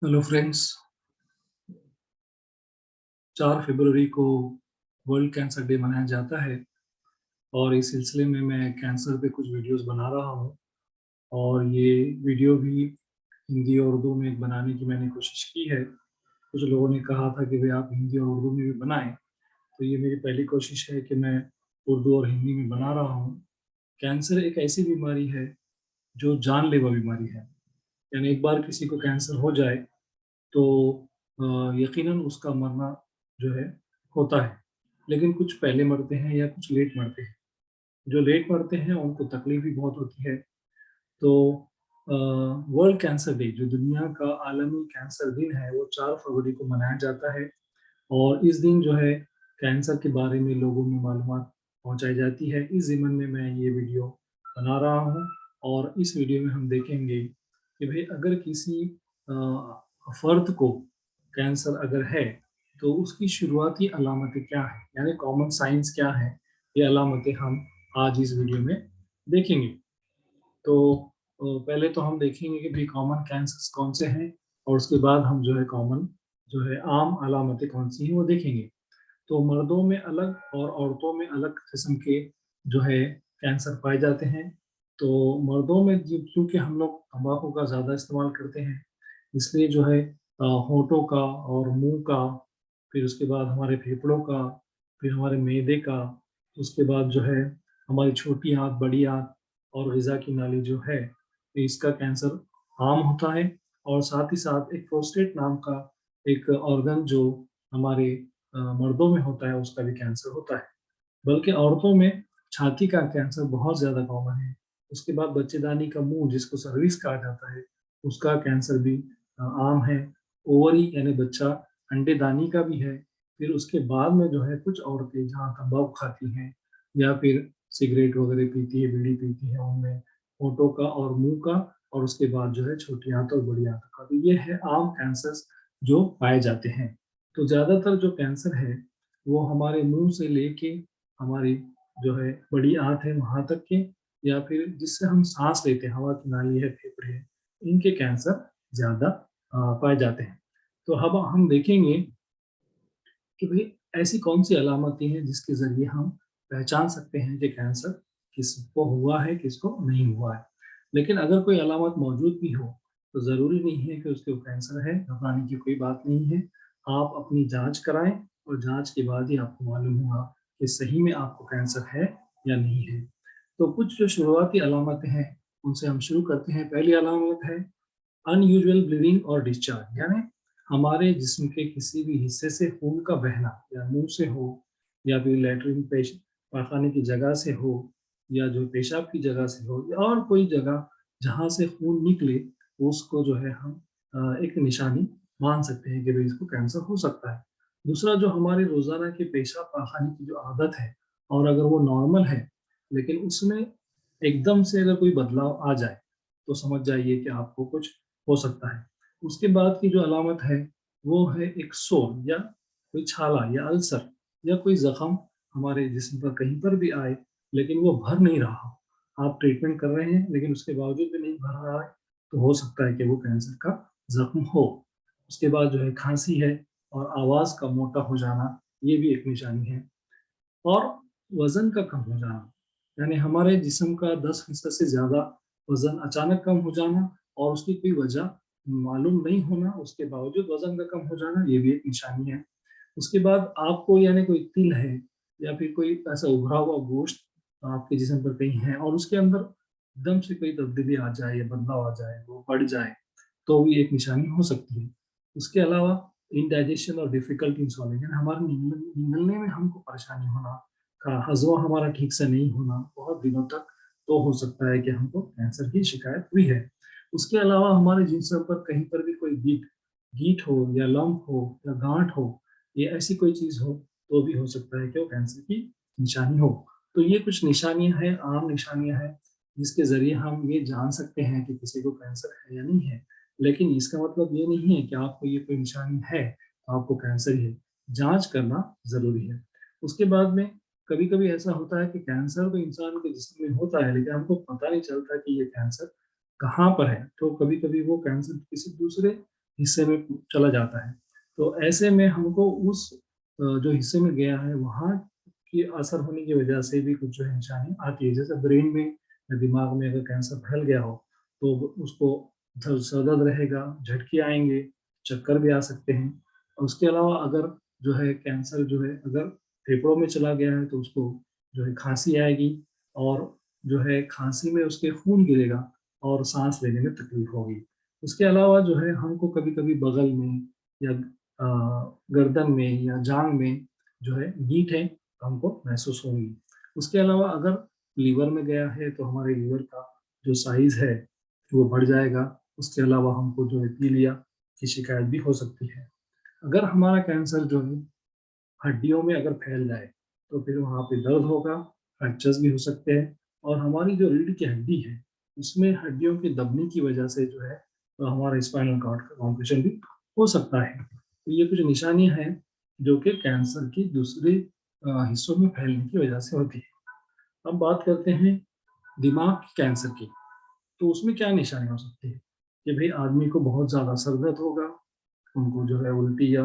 Hello friends. 4 फरवरी को world cancer day मनाया जाता है और इस सिलसिले में मैं कैंसर पे कुछ वीडियोस बना रहा हूँ। और ये वीडियो भी हिंदी और उर्दू में बनाने की मैंने कोशिश की है। कुछ लोगों ने कहा था कि भाई आप हिंदी और उर्दू में भी बनाएं, तो ये मेरी पहली कोशिश है कि मैं उर्दू और हिंदी में बना रहा हूँ। कैंसर एक ऐसी बीमारी है जो जानलेवा बीमारी है, यानी एक बार किसी को कैंसर हो जाए तो यकीनन उसका मरना जो है होता है। लेकिन कुछ पहले मरते हैं या कुछ लेट मरते हैं। जो लेट मरते हैं उनको तकलीफ भी बहुत होती है। तो वर्ल्ड कैंसर डे जो दुनिया का आलमी कैंसर दिन है वो 4 फरवरी को मनाया जाता है। और इस दिन जो है कैंसर के बारे में लोगों में मालूमात पहुंचाई जाती है। इस ज़िम्मन में मैं ये वीडियो बना रहा हूँ। और इस वीडियो में हम देखेंगे कि भाई अगर किसी फर्द को कैंसर अगर है तो उसकी शुरुआती अलामतें क्या हैं, यानी कॉमन साइंस क्या है। ये अलामतें हम आज इस वीडियो में देखेंगे। तो पहले तो हम देखेंगे कि भाई कॉमन कैंसर्स कौन से हैं, और उसके बाद हम जो है कॉमन जो है आम अलामतें कौन सी हैं वो देखेंगे। तो मर्दों में अलग और औरतों में अलग किस्म के जो है कैंसर पाए जाते हैं। तो मर्दों में क्योंकि हम लोग तंबाकू का ज़्यादा इस्तेमाल करते हैं, इसलिए जो है होठों का और मुंह का, फिर उसके बाद हमारे फेफड़ों का, फिर हमारे मैदे का, उसके बाद जो है हमारी छोटी आंत, बड़ी आंत और ग़िज़ा की नाली जो है, तो इसका कैंसर आम होता है। और साथ ही साथ एक प्रोस्टेट नाम का एक ऑर्गन जो हमारे मर्दों में होता है उसका भी कैंसर होता है। बल्कि औरतों में छाती का कैंसर बहुत ज़्यादा कॉमन है। उसके बाद बच्चेदानी का मुंह जिसको सर्विक्स कहा जाता है, उसका कैंसर भी आम है। ओवरी यानी बच्चा अंडेदानी का भी है। फिर उसके बाद में जो है कुछ औरतें जहाँ तंबाकू खाती हैं या फिर सिगरेट वगैरह पीती है, बीड़ी पीती है, उनमें होठों का और मुंह का, और उसके बाद जो है छोटी आंत और बड़ी आंत का। तो ये है आम कैंसर्स जो पाए जाते हैं। तो ज़्यादातर जो कैंसर है वो हमारे मुंह से लेके हमारी जो है बड़ी आंत है वहाँ तक के, या फिर जिससे हम सांस लेते हैं, हवा की नाली है, फेफड़े हैं, इनके कैंसर ज़्यादा पाए जाते हैं। तो अब हम देखेंगे कि भाई ऐसी कौन सी अलामतें हैं जिसके ज़रिए हम पहचान सकते हैं कि कैंसर किसको हुआ है, किसको नहीं हुआ है। लेकिन अगर कोई अलामत मौजूद भी हो, तो ज़रूरी नहीं है कि उसको कैंसर है, घबराने की कोई बात नहीं है। आप अपनी जाँच कराएँ और जाँच के बाद ही आपको मालूम होगा कि सही में आपको कैंसर है या नहीं है। तो कुछ जो शुरुआती अलामतें हैं, उनसे हम शुरू करते हैं। पहली अलामत है अनयूजुअल ब्लीडिंग और डिस्चार्ज, यानी हमारे जिस्म के किसी भी हिस्से से खून का बहना, या मुंह से हो, या फिर लैट्रिन पेश पाखाने की जगह से हो, या जो पेशाब की जगह से हो, या और कोई जगह जहाँ से खून निकले, उसको जो है हम एक निशानी मान सकते हैं कि भाई इसको कैंसर हो सकता है। दूसरा, जो हमारे रोजाना के पेशाब पाखाने की जो आदत है, और अगर वो नॉर्मल है लेकिन उसमें एकदम से अगर कोई बदलाव आ जाए, तो समझ जाइए कि आपको कुछ हो सकता है। उसके बाद की जो अलामत है वो है एक सोर, या कोई छाला, या अल्सर, या कोई ज़ख्म हमारे जिस्म पर कहीं पर भी आए लेकिन वो भर नहीं रहा हो। आप ट्रीटमेंट कर रहे हैं लेकिन उसके बावजूद भी नहीं भर रहा है, तो हो सकता है कि वो कैंसर का ज़ख्म हो। उसके बाद जो है खाँसी है और आवाज़ का मोटा हो जाना, ये भी एक निशानी है। और वज़न का कम हो जाना, यानी हमारे जिस्म का 10% से ज़्यादा वज़न अचानक कम हो जाना और उसकी कोई वजह मालूम नहीं होना, उसके बावजूद वज़न का कम हो जाना, ये भी एक निशानी है। उसके बाद आपको यानी कोई तिल है या फिर कोई ऐसा उभरा हुआ गोश्त आपके जिस्म पर कहीं है और उसके अंदर एकदम से कोई तब्दीली आ जाए या बदलाव आ जाए, वो बढ़ जाए, तो भी एक निशानी हो सकती है। उसके अलावा इंडाइजेशन और डिफ़िकल्टी इन स्वॉलोइंग, यानी हमारे निगलने में हमको परेशानी होना, का हज़्मा हमारा ठीक से नहीं होना बहुत दिनों तक, तो हो सकता है कि हमको कैंसर की शिकायत हुई है। उसके अलावा हमारे जिस्म पर कहीं पर भी कोई गीठ हो या लम्प हो या गाँठ हो, ये ऐसी कोई चीज़ हो, तो भी हो सकता है कि वो कैंसर की निशानी हो। तो ये कुछ निशानियाँ हैं, आम निशानियाँ हैं, जिसके ज़रिए हम ये जान सकते हैं कि किसी को कैंसर है या नहीं है। लेकिन इसका मतलब ये नहीं है कि आपको ये कोई निशानी है, तो आपको कैंसर ही है। जाँच करना ज़रूरी है। उसके बाद में कभी-कभी ऐसा होता है कि कैंसर तो इंसान के जिस्म में होता है, लेकिन हमको पता नहीं चलता कि ये कैंसर कहाँ पर है। तो कभी-कभी वो कैंसर किसी दूसरे हिस्से में चला जाता है। तो ऐसे में हमको उस जो हिस्से में गया है वहाँ की असर होने की वजह से भी कुछ जो है निशानी आती है। जैसे ब्रेन में या दिमाग में अगर कैंसर फैल गया हो तो उसको सर दर्द रहेगा, झटके आएंगे, चक्कर भी आ सकते हैं। और उसके अलावा अगर जो है कैंसर जो है अगर फेफड़ों में चला गया है तो उसको जो है खांसी आएगी, और जो है खांसी में उसके खून गिरेगा और सांस लेने में तकलीफ होगी। उसके अलावा जो है हमको कभी कभी बगल में या गर्दन में या जांग में जो है गींठें हमको महसूस होंगी। उसके अलावा अगर लीवर में गया है तो हमारे लीवर का जो साइज है वो बढ़ जाएगा। उसके अलावा हमको जो है पीलिया की शिकायत भी हो सकती है। अगर हमारा कैंसर जो है हड्डियों में अगर फैल जाए तो फिर वहाँ पे दर्द होगा, फ्रैक्चर्स भी हो सकते हैं, और हमारी जो रीढ़ की हड्डी है उसमें हड्डियों के दबने की वजह से जो है हमारा स्पाइनल कॉर्ड का कॉम्प्रेशन भी हो सकता है। तो ये कुछ निशानियां हैं जो कि कैंसर की दूसरे हिस्सों में फैलने की वजह से होती है। अब बात करते हैं दिमाग की कैंसर की। तो उसमें क्या निशानी हो सकती है कि भाई आदमी को बहुत ज़्यादा सर दर्द होगा, उनको जो है उल्टी या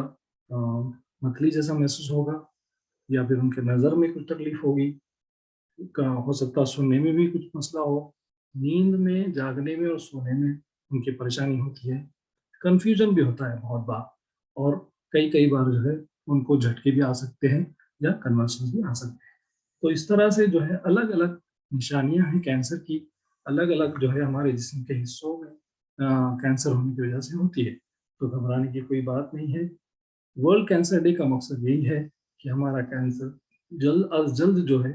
मतली जैसा महसूस होगा, या फिर उनके नज़र में कुछ तकलीफ होगी, हो सकता है सुनने में भी कुछ मसला हो, नींद में, जागने में और सोने में उनकी परेशानी होती है, कन्फ्यूजन भी होता है बहुत बार, और कई कई बार जो है उनको झटके भी आ सकते हैं या कन्वर्सन भी आ सकते हैं। तो इस तरह से जो है अलग अलग निशानियां हैं कैंसर की, अलग अलग जो है हमारे जिस्म के हिस्सों में कैंसर होने की वजह से होती है। तो घबराने की कोई बात नहीं है। वर्ल्ड कैंसर डे का मकसद यही है कि हमारा कैंसर जल्द अज जल्द जो है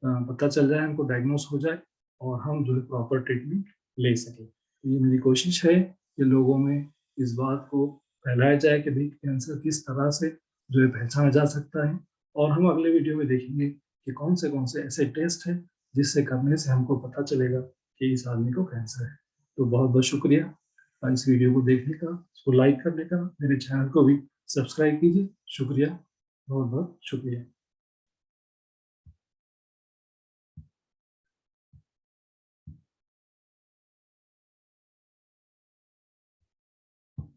पता चल जाए, हमको डायग्नोस हो जाए और हम जो है प्रॉपर ट्रीटमेंट ले सकें। तो ये मेरी कोशिश है कि लोगों में इस बात को फैलाया जाए कि भाई कैंसर किस तरह से जो है पहचाना जा सकता है। और हम अगले वीडियो में देखेंगे कि कौन से ऐसे टेस्ट हैं जिससे करने से हमको पता चलेगा कि इस आदमी को कैंसर है। तो बहुत बहुत शुक्रिया इस वीडियो को देखने का, इसको लाइक करने का, मेरे चैनल को भी सब्सक्राइब कीजिए। शुक्रिया, बहुत बहुत शुक्रिया।